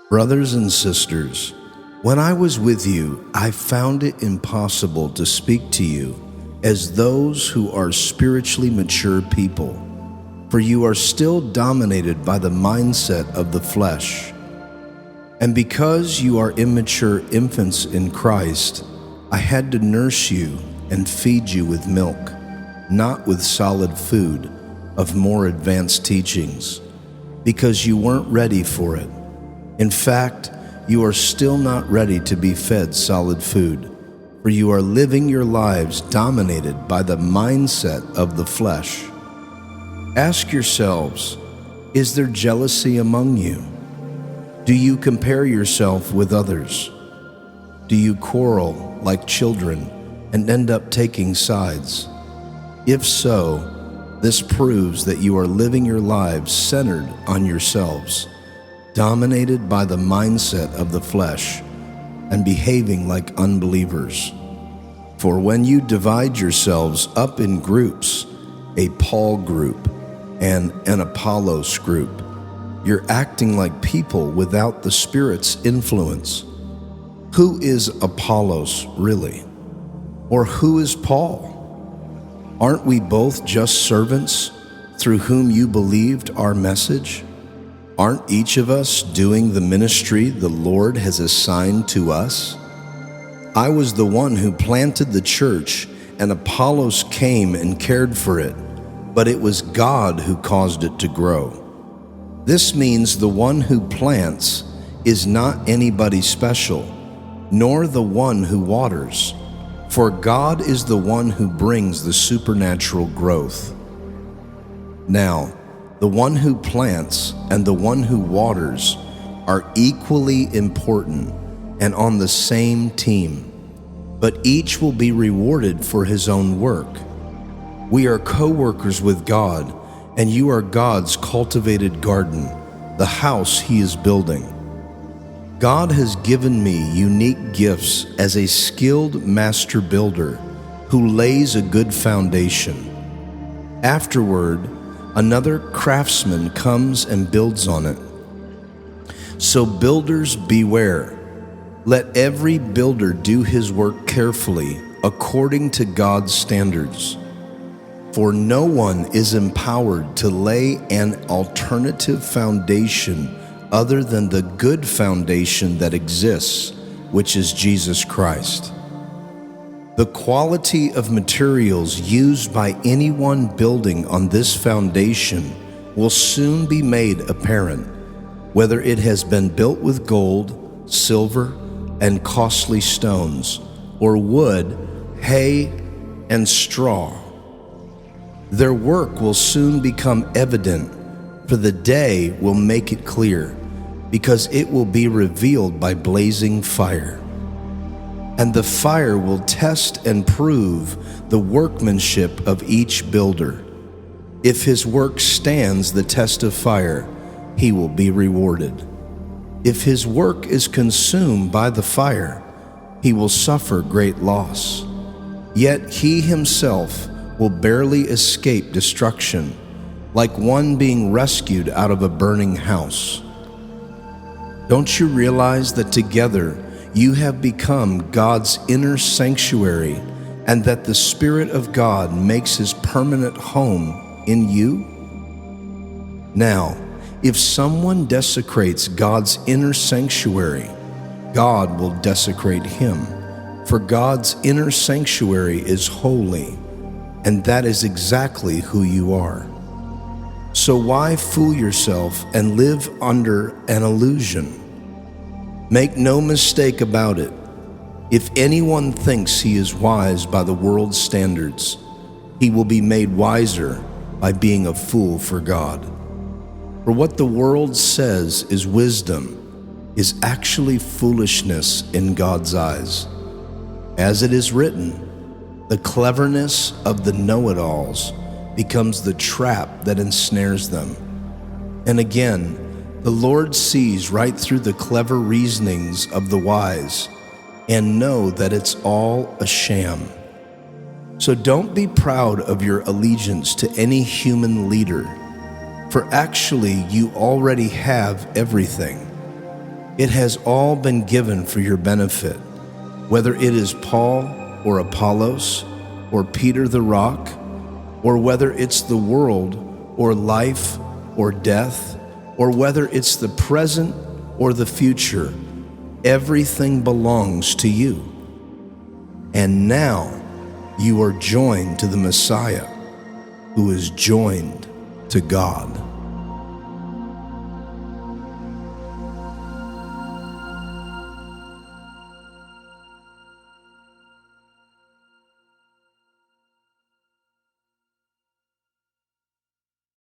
Brothers and sisters, when I was with you, I found it impossible to speak to you as those who are spiritually mature people, for you are still dominated by the mindset of the flesh. And because you are immature infants in Christ, I had to nurse you and feed you with milk, not with solid food of more advanced teachings, because you weren't ready for it. In fact, you are still not ready to be fed solid food, for you are living your lives dominated by the mindset of the flesh. Ask yourselves, is there jealousy among you? Do you compare yourself with others? Do you quarrel like children and end up taking sides? If so, this proves that you are living your lives centered on yourselves, dominated by the mindset of the flesh, and behaving like unbelievers. For when you divide yourselves up in groups, a Paul group and an Apollos group, you're acting like people without the Spirit's influence. Who is Apollos really? Or who is Paul? Aren't we both just servants through whom you believed our message? Aren't each of us doing the ministry the Lord has assigned to us? I was the one who planted the church, and Apollos came and cared for it, but it was God who caused it to grow. This means the one who plants is not anybody special, nor the one who waters, for God is the one who brings the supernatural growth. Now, the one who plants and the one who waters are equally important and on the same team, but each will be rewarded for his own work. We are co-workers with God, and you are God's cultivated garden, the house he is building. God has given me unique gifts as a skilled master builder who lays a good foundation. Afterward, another craftsman comes and builds on it. So builders beware. Let every builder do his work carefully, according to God's standards. For no one is empowered to lay an alternative foundation other than the good foundation that exists, which is Jesus Christ. The quality of materials used by anyone building on this foundation will soon be made apparent, whether it has been built with gold, silver, and costly stones, or wood, hay, and straw. Their work will soon become evident, for the day will make it clear, because it will be revealed by blazing fire. And the fire will test and prove the workmanship of each builder. If his work stands the test of fire, he will be rewarded. If his work is consumed by the fire, he will suffer great loss. Yet he himself will barely escape destruction, like one being rescued out of a burning house. Don't you realize that together you have become God's inner sanctuary, and that the Spirit of God makes his permanent home in you? Now, if someone desecrates God's inner sanctuary, God will desecrate him, for God's inner sanctuary is holy, and that is exactly who you are. So why fool yourself and live under an illusion? Make no mistake about it. If anyone thinks he is wise by the world's standards, he will be made wiser by being a fool for God. For what the world says is wisdom is actually foolishness in God's eyes. As it is written, the cleverness of the know-it-alls becomes the trap that ensnares them. And again, the Lord sees right through the clever reasonings of the wise and know that it's all a sham. So don't be proud of your allegiance to any human leader, for actually you already have everything. It has all been given for your benefit, whether it is Paul or Apollos or Peter the rock, or whether it's the world or life or death, or whether it's the present or the future. Everything belongs to you. And now you are joined to the Messiah, who is joined to God.